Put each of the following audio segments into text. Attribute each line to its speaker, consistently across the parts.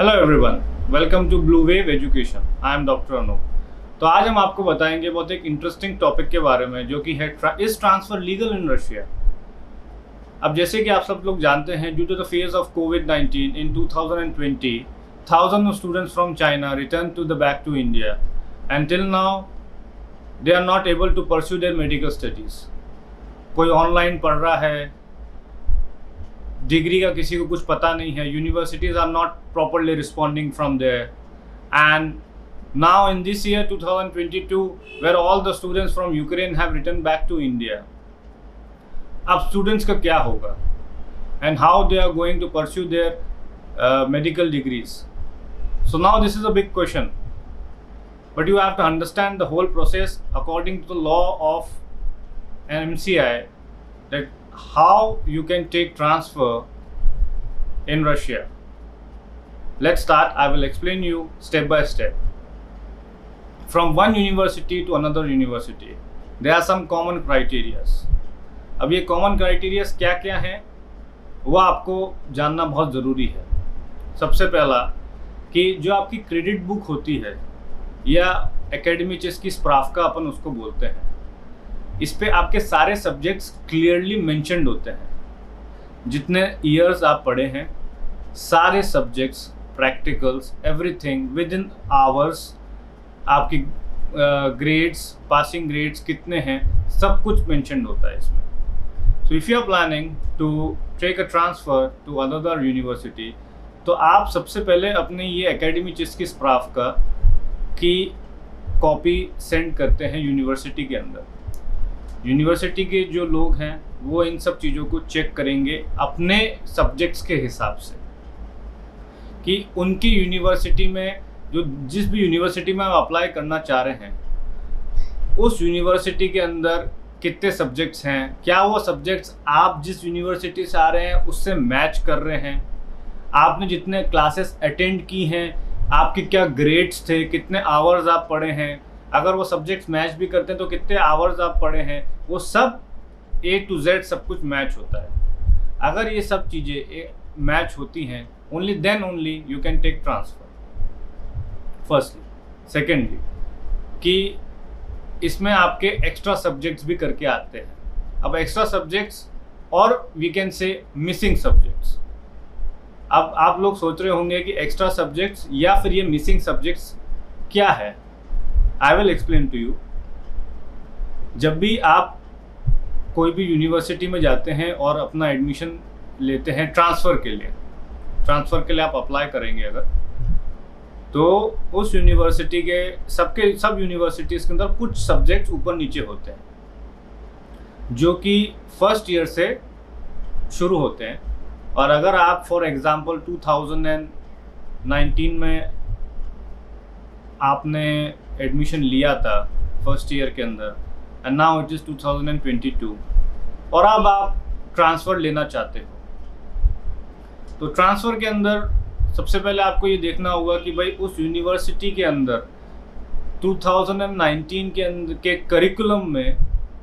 Speaker 1: Hello everyone, welcome to blue wave education. I am doctor Anoop. तो आज हम आपको बताएंगे बहुत एक इंटरेस्टिंग टॉपिक के बारे में, जो कि है is transfer legal in Russia. अब जैसे कि आप सब लोग जानते हैं, due to the phase of कोविड-19 in 2020, thousands of students from China returned to the back to India, and till now they are not able to pursue their medical studies. कोई ऑनलाइन पढ़ रहा है, डिग्री का किसी को कुछ पता नहीं है, universities are not properly responding from there, and now in this year 2022 where all the students from Ukraine have return back to India. अब स्टूडेंट्स का क्या होगा and how they are going to pursue their medical degrees. So now this is a big question, but you have to understand the whole process according to the law of MCI, that how you can take transfer in Russia. Let's start. I will explain you step by step. From one university to another university, there are some common criteria. अब ये common criteria क्या क्या हैं वो आपको जानना बहुत ज़रूरी है। सबसे पहला कि जो आपकी क्रेडिट बुक होती है या एकेडमी चेस की स्प्राफ्का अपन उसको बोलते हैं, इस पे आपके सारे सब्जेक्ट्स क्लियरली मेंशन्ड होते हैं। जितने ईयर्स आप पढ़े हैं, सारे subjects, practicals, everything within hours, आपकी ग्रेड्स, पासिंग ग्रेड्स कितने हैं, सब कुछ मेंशन्ड होता है इसमें। So if you are planning to take a transfer to another university, तो आप सबसे पहले अपने ये एकेडमी चेस की स्प्राफ्का की कॉपी सेंड करते हैं यूनिवर्सिटी के अंदर। यूनिवर्सिटी के जो लोग हैं वो इन सब चीज़ों को चेक करेंगे अपने सब्जेक्ट्स के हिसाब से, कि उनकी यूनिवर्सिटी में जो जिस भी यूनिवर्सिटी में आप अप्लाई करना चाह रहे हैं, उस यूनिवर्सिटी के अंदर कितने सब्जेक्ट्स हैं, क्या वो सब्जेक्ट्स आप जिस यूनिवर्सिटी से आ रहे हैं उससे मैच कर रहे हैं, आपने जितने क्लासेस अटेंड की हैं, आपके क्या ग्रेड्स थे, कितने आवर्स आप पढ़े हैं, अगर वो सब्जेक्ट्स मैच भी करते हैं तो कितने आवर्स आप पढ़े हैं, वो सब A to Z सब कुछ मैच होता है। अगर ये सब चीज़ें मैच होती हैं, only then only you can take transfer firstly. Secondly कि इसमें आपके एक्स्ट्रा सब्जेक्ट्स भी करके आते हैं। अब एक्स्ट्रा सब्जेक्ट्स और we can say missing subjects. अब आप लोग सोच रहे होंगे कि एक्स्ट्रा सब्जेक्ट्स या फिर ये मिसिंग सब्जेक्ट्स क्या है। I will explain to you. जब भी आप कोई भी यूनिवर्सिटी में जाते हैं और अपना एडमिशन लेते हैं ट्रांसफ़र के लिए आप अप्लाई करेंगे अगर, तो उस यूनिवर्सिटी के सब यूनिवर्सिटीज़ के अंदर कुछ सब्जेक्ट्स ऊपर नीचे होते हैं जो कि फर्स्ट ईयर से शुरू होते हैं। और अगर आप फॉर एग्ज़ाम्पल 2019 में आपने एडमिशन लिया था फर्स्ट ईयर के अंदर, एंड नाउ इट इज़ 2022, और अब आप ट्रांसफ़र लेना चाहते हो, तो ट्रांसफ़र के अंदर सबसे पहले आपको ये देखना होगा कि भाई उस यूनिवर्सिटी के अंदर 2019 के करिकुलम में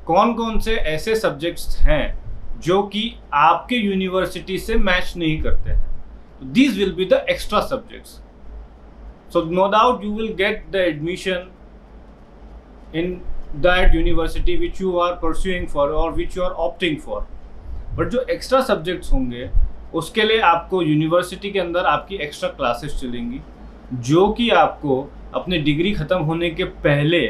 Speaker 1: कौन कौन से ऐसे सब्जेक्ट्स हैं जो कि आपके यूनिवर्सिटी से मैच नहीं करते हैं। These will be the extra subjects. So no doubt you will get the admission in that university which you are pursuing for or which you are opting for. But जो extra subjects होंगे उसके लिए आपको university के अंदर आपकी extra classes चलेंगी, जो कि आपको अपने डिग्री ख़त्म होने के पहले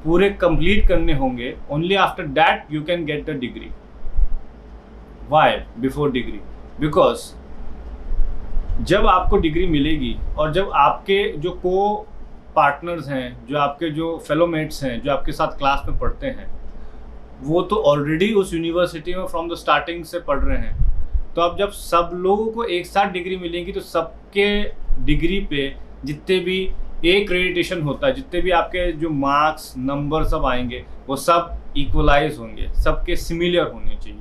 Speaker 1: पूरे कंप्लीट करने होंगे। Only after that you can get the degree. Why before degree? Because जब आपको डिग्री मिलेगी और जब आपके जो को पार्टनर्स हैं, जो आपके जो फेलोमेट्स हैं, जो आपके साथ क्लास में पढ़ते हैं, वो तो ऑलरेडी उस यूनिवर्सिटी में फ्रॉम द स्टार्टिंग से पढ़ रहे हैं। तो अब जब सब लोगों को एक साथ डिग्री मिलेगी तो सबके डिग्री पे जितने भी एक्रेडिटेशन होता है, जितने भी आपके जो मार्क्स नंबर सब आएंगे, वो सब इक्वलाइज होंगे, सबके सिमिलर होने चाहिए।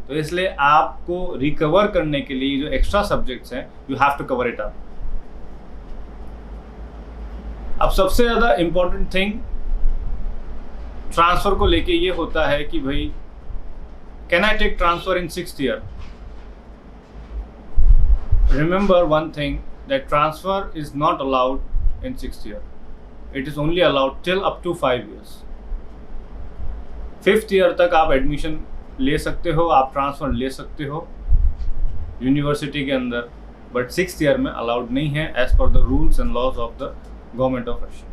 Speaker 1: तो इसलिए आपको रिकवर करने के लिए जो एक्स्ट्रा सब्जेक्ट्स हैं, you have to cover it up. अब सबसे ज़्यादा इम्पोर्टेंट थिंग ट्रांसफ़र को लेके ये होता है कि भाई can I take transfer in 6th year? remember one thing, that transfer is not allowed in 6th year. It is only allowed till up to 5 years. 5th year तक आप admission ले सकते हो, आप ट्रांसफ़र ले सकते हो यूनिवर्सिटी के अंदर, बट 6th ईयर में अलाउड नहीं है as per the rules and laws of the government of Russia.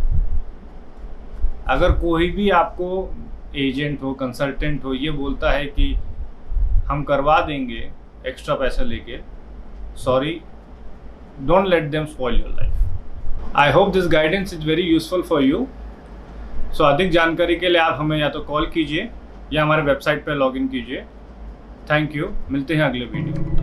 Speaker 1: अगर कोई भी आपको एजेंट हो, कंसल्टेंट हो, ये बोलता है कि हम करवा देंगे एक्स्ट्रा पैसा लेके, sorry, don't let them spoil your life. I hope this guidance is very useful for you. So अधिक जानकारी के लिए आप हमें या तो कॉल कीजिए या हमारे वेबसाइट पर लॉगिन कीजिए। थैंक यू, मिलते हैं अगले वीडियो में।